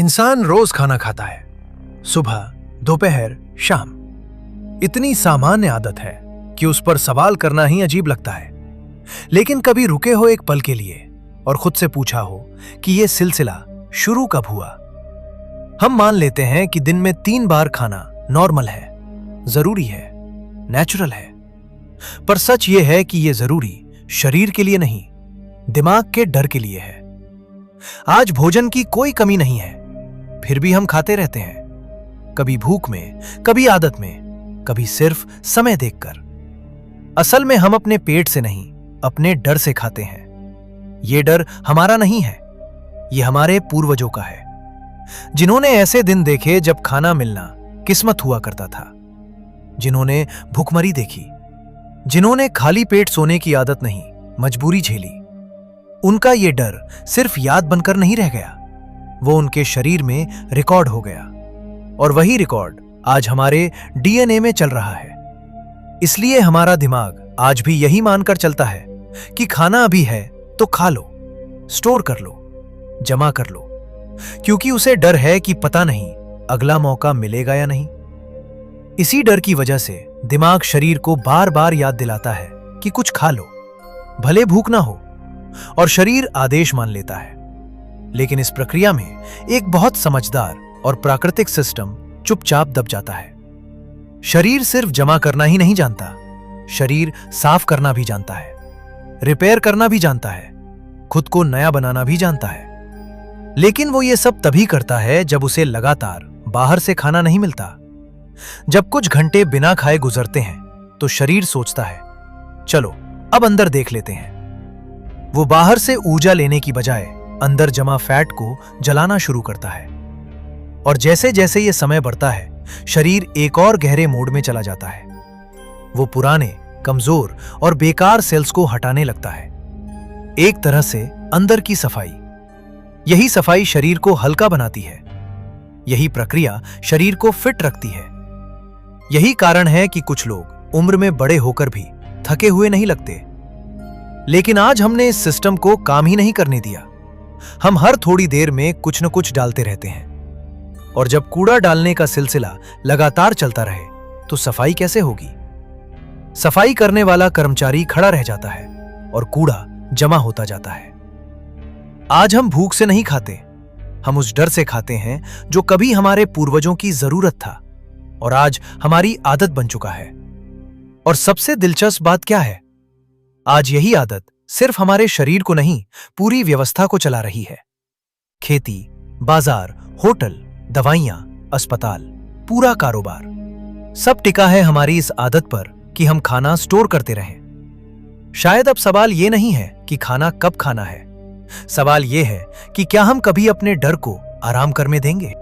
इंसान रोज खाना खाता है, सुबह, दोपहर, शाम। इतनी सामान्य आदत है कि उस पर सवाल करना ही अजीब लगता है। लेकिन कभी रुके हो एक पल के लिए और खुद से पूछा हो कि यह सिलसिला शुरू कब हुआ? हम मान लेते हैं कि दिन में 3 बार खाना नॉर्मल है, जरूरी है, नेचुरल है। पर सच यह है कि यह जरूरी शरीर के लिए नहीं, दिमाग के डर के लिए है। आज भोजन की कोई कमी नहीं है, फिर भी हम खाते रहते हैं, कभी भूख में, कभी आदत में, कभी सिर्फ समय देखकर। असल में हम अपने पेट से नहीं, अपने डर से खाते हैं। यह डर हमारा नहीं है, यह हमारे पूर्वजों का है, जिन्होंने ऐसे दिन देखे जब खाना मिलना किस्मत हुआ करता था, जिन्होंने भूखमरी देखी, जिन्होंने खाली पेट सोने की आदत नहीं, मजबूरी झेली। उनका यह डर सिर्फ याद बनकर नहीं रह गया, वो उनके शरीर में रिकॉर्ड हो गया। और वही रिकॉर्ड आज हमारे डीएनए में चल रहा है। इसलिए हमारा दिमाग आज भी यही मानकर चलता है कि खाना अभी है तो खा लो, स्टोर कर लो, जमा कर लो, क्योंकि उसे डर है कि पता नहीं अगला मौका मिलेगा या नहीं। इसी डर की वजह से दिमाग शरीर को बार बार याद दिलाता है कि कुछ खा लो, भले भूख ना हो, और शरीर आदेश मान लेता है। लेकिन इस प्रक्रिया में एक बहुत समझदार और प्राकृतिक सिस्टम चुपचाप दब जाता है। शरीर सिर्फ जमा करना ही नहीं जानता, शरीर साफ करना भी जानता है, रिपेयर करना भी जानता है, खुद को नया बनाना भी जानता है। लेकिन वो ये सब तभी करता है जब उसे लगातार बाहर से खाना नहीं मिलता। जब कुछ घंटे बिना खाए गुजरते हैं तो शरीर सोचता है, चलो अब अंदर देख लेते हैं। वो बाहर से ऊर्जा लेने की बजाय अंदर जमा फैट को जलाना शुरू करता है। और जैसे जैसे ये समय बढ़ता है, शरीर एक और गहरे मोड में चला जाता है। वो पुराने, कमजोर और बेकार सेल्स को हटाने लगता है। एक तरह से अंदर की सफाई। यही सफाई शरीर को हल्का बनाती है। यही प्रक्रिया शरीर को फिट रखती है। यही कारण है कि कुछ लोग उम्र में बड़े होकर भी थके हुए नहीं लगते। लेकिन आज हमने इस सिस्टम को काम ही नहीं करने दिया। हम हर थोड़ी देर में कुछ न कुछ डालते रहते हैं। और जब कूड़ा डालने का सिलसिला लगातार चलता रहे तो सफाई कैसे होगी? सफाई करने वाला कर्मचारी खड़ा रह जाता है और कूड़ा जमा होता जाता है। आज हम भूख से नहीं खाते, हम उस डर से खाते हैं जो कभी हमारे पूर्वजों की जरूरत था और आज हमारी आदत बन चुका है। और सबसे दिलचस्प बात क्या है? आज यही आदत सिर्फ हमारे शरीर को नहीं, पूरी व्यवस्था को चला रही है। खेती, बाजार, होटल, दवाइयां, अस्पताल, पूरा कारोबार, सब टिका है हमारी इस आदत पर कि हम खाना स्टोर करते रहें। शायद अब सवाल यह नहीं है कि खाना कब खाना है, सवाल यह है कि क्या हम कभी अपने डर को आराम करने देंगे।